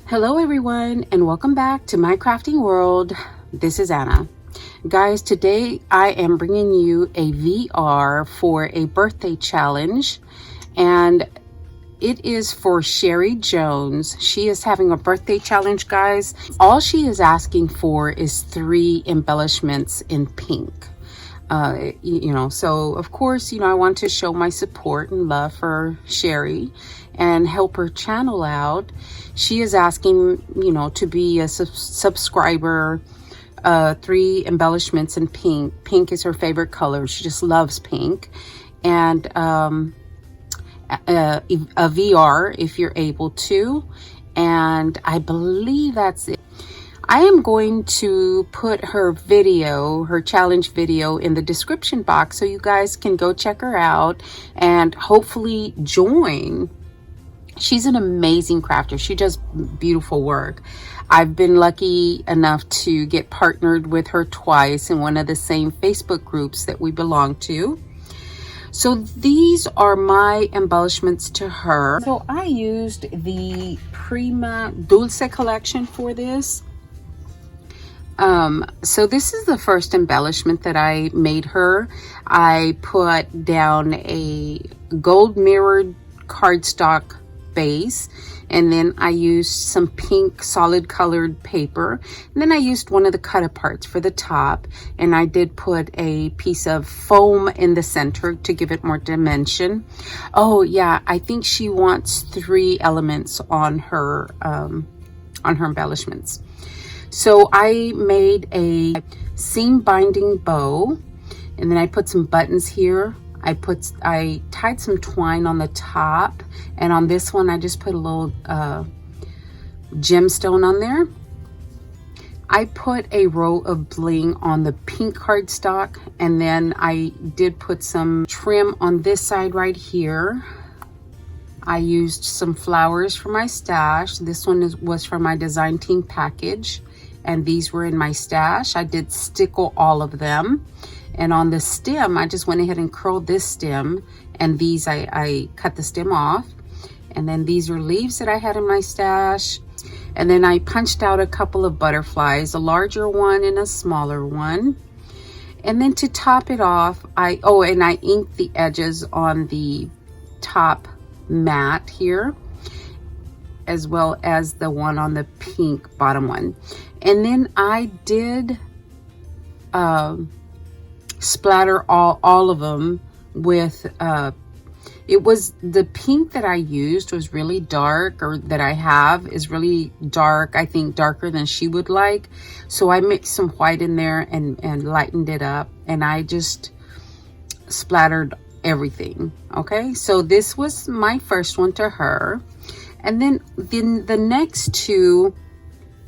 Hello everyone, and welcome back to my crafting world. This is Anna. Guys, today I am bringing you a VR for a birthday challenge, and it is for Sherrie Jones. She is having a birthday challenge, guys. All she is asking for is 3 embellishments in pink. So of course, I want to show my support and love for Sherrie and help her channel out. She is asking, to be a subscriber, 3 embellishments in pink. Pink is her favorite color. She just loves pink. And a VR if you're able to. And I believe that's it. I am going to put her video, her challenge video, in the description box so you guys can go check her out and hopefully join. She's an amazing crafter. She does beautiful work. I've been lucky enough to get partnered with her twice in one of the same Facebook groups that we belong to. So these are my embellishments to her. So I used the Prima Dulce collection for this. So this is the first embellishment that I made her. I put down a gold mirrored cardstock base, and then I used some pink solid colored paper, and then I used one of the cut aparts for the top, and I did put a piece of foam in the center to give it more dimension. Oh yeah, I think she wants 3 elements on her embellishments. So I made a seam binding bow, and then I put some buttons here. I tied some twine on the top, and on this one I just put a little gemstone on there. I put a row of bling on the pink cardstock, and then I did put some trim on this side right here. I used some flowers for my stash. This one was from my design team package, and these were in my stash. I did stickle all of them. And on the stem, I just went ahead and curled this stem, and these I cut the stem off. And then these are leaves that I had in my stash. And then I punched out a couple of butterflies, a larger one and a smaller one. And then to top it off, I inked the edges on the top mat here, as well as the one on the pink bottom one. And then I did splatter all of them with it was the pink that I used was really dark, or that I have is really dark, I think darker than she would like. So I mixed some white in there and lightened it up, and I just splattered everything. Okay, so this was my first one to her. And then the next 2,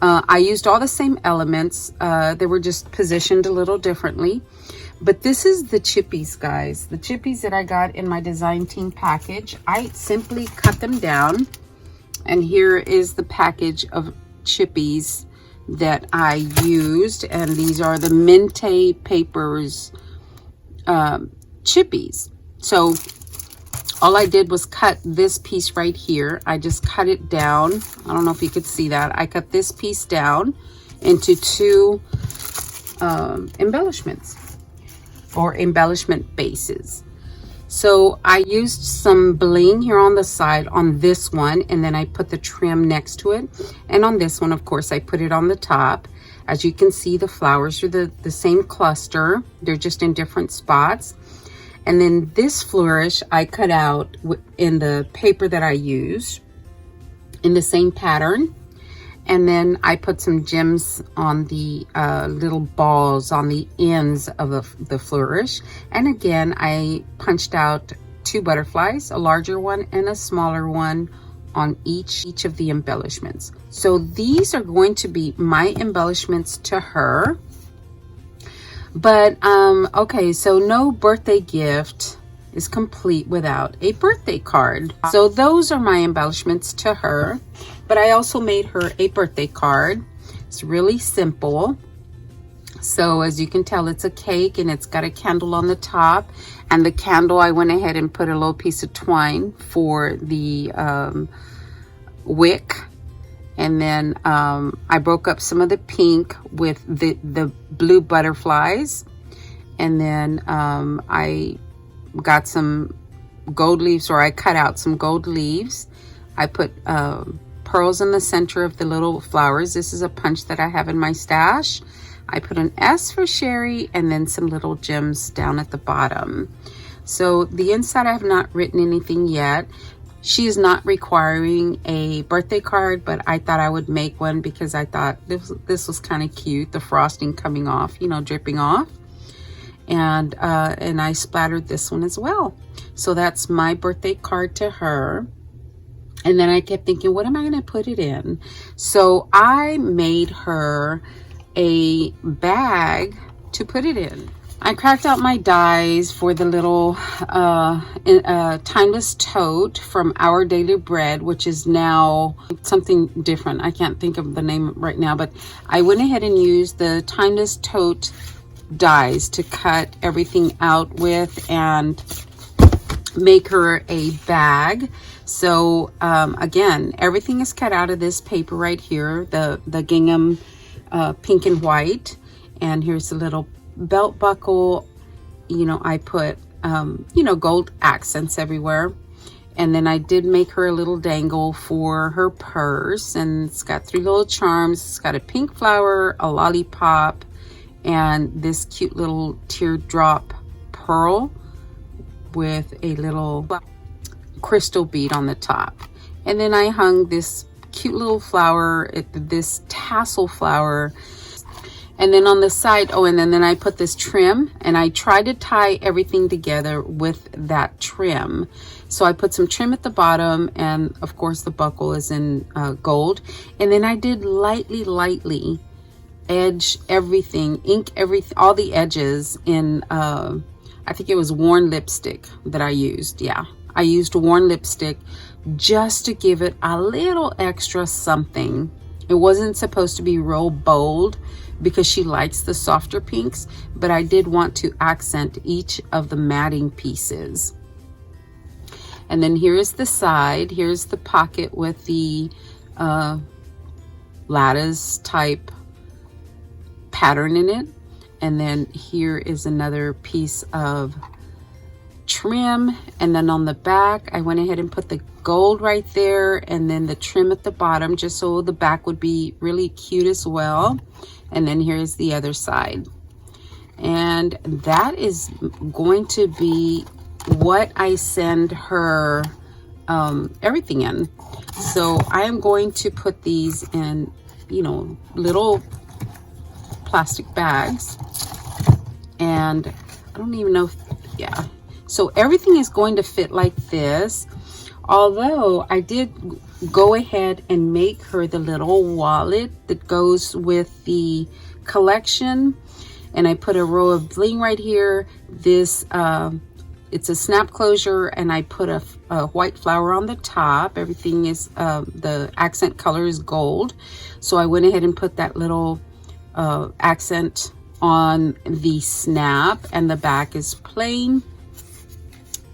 I used all the same elements. They were just positioned a little differently. But this is the chippies, guys. The chippies that I got in my design team package. I simply cut them down. And here is the package of chippies that I used. And these are the Mente Papers chippies. So all I did was cut this piece right here. I just cut it down. I don't know if you could see that. I cut this piece down into 2 embellishments, or embellishment bases. So I used some bling here on the side on this one, and then I put the trim next to it. And on this one, of course, I put it on the top. As you can see, the flowers are the same cluster. They're just in different spots. And then this flourish I cut out in the paper that I used in the same pattern. And then I put some gems on the little balls on the ends of the flourish. And again, I punched out 2 butterflies, a larger one and a smaller one on each of the embellishments. So these are going to be my embellishments to her. But okay, so no birthday gift is complete without a birthday card. So those are my embellishments to her. But I also made her a birthday card. It's really simple. So as you can tell, it's a cake, and it's got a candle on the top. And the candle, I went ahead and put a little piece of twine for the wick. And then I broke up some of the pink with the blue butterflies. And then I got some gold leaves, or I cut out some gold leaves. I put pearls in the center of the little flowers. This is a punch that I have in my stash. I put an S for Sherrie, and then some little gems down at the bottom. So the inside, I have not written anything yet. She is not requiring a birthday card, but I thought I would make one because I thought this was kind of cute, the frosting coming off, you know, dripping off. And I splattered this one as well. So that's my birthday card to her. And then I kept thinking, what am I going to put it in? So I made her a bag to put it in. I cracked out my dies for the little timeless tote from Our Daily Bread, which is now something different. I can't think of the name right now, but I went ahead and used the timeless tote dies to cut everything out with and make her a bag. So again, everything is cut out of this paper right here, the gingham pink and white. And here's the little belt buckle. You know, I put you know, gold accents everywhere. And then I did make her a little dangle for her purse, and it's got 3 little charms. It's got a pink flower, a lollipop, and this cute little teardrop pearl with a little crystal bead on the top. And then I hung this cute little flower, this tassel flower. And then on the side, oh, and then I put this trim, and I tried to tie everything together with that trim. So I put some trim at the bottom, and of course the buckle is in gold. And then I did lightly edge everything, ink everything, all the edges in, I think it was worn lipstick that I used. Yeah, I used worn lipstick just to give it a little extra something. It wasn't supposed to be real bold because she likes the softer pinks, but I did want to accent each of the matting pieces. And then here's the side. Here's the pocket with the lattice type pattern in it. And then here is another piece of trim. And then on the back, I went ahead and put the gold right there, and then the trim at the bottom, just so the back would be really cute as well. And then here's the other side. And that is going to be what I send her everything in. So I am going to put these in, you know, little plastic bags. And I don't even know if, yeah. So everything is going to fit like this. Although I did go ahead and make her the little wallet that goes with the collection. And I put a row of bling right here. This, it's a snap closure, and I put a white flower on the top. Everything is, the accent color is gold. So I went ahead and put that little accent on the snap, and the back is plain.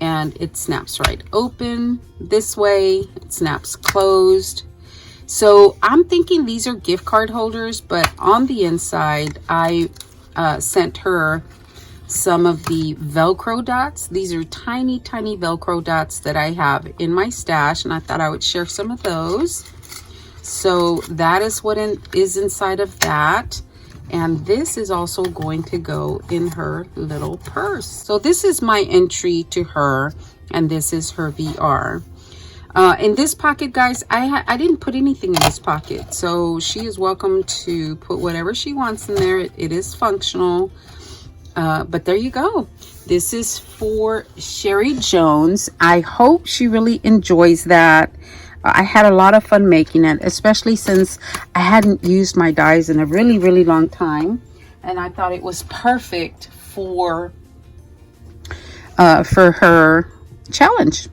And it snaps right open this way. It snaps closed. So I'm thinking these are gift card holders, but on the inside, I sent her some of the Velcro dots. These are tiny Velcro dots that I have in my stash, and I thought I would share some of those. So that is what is inside of that. And this is also going to go in her little purse. So this is my entry to her, and this is her VR. In this pocket, guys, I didn't put anything in this pocket. So she is welcome to put whatever she wants in there. It is functional. But there you go. This is for Sherrie Jones. I hope she really enjoys that. I had a lot of fun making it, especially since I hadn't used my dies in a really long time. And I thought it was perfect for her challenge,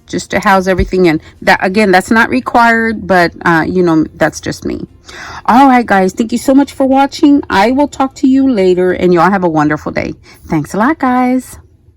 just to house everything in. That, again, that's not required, but you know, that's just me. All right, guys, thank you so much for watching. I will talk to you later, and y'all have a wonderful day. Thanks a lot, guys.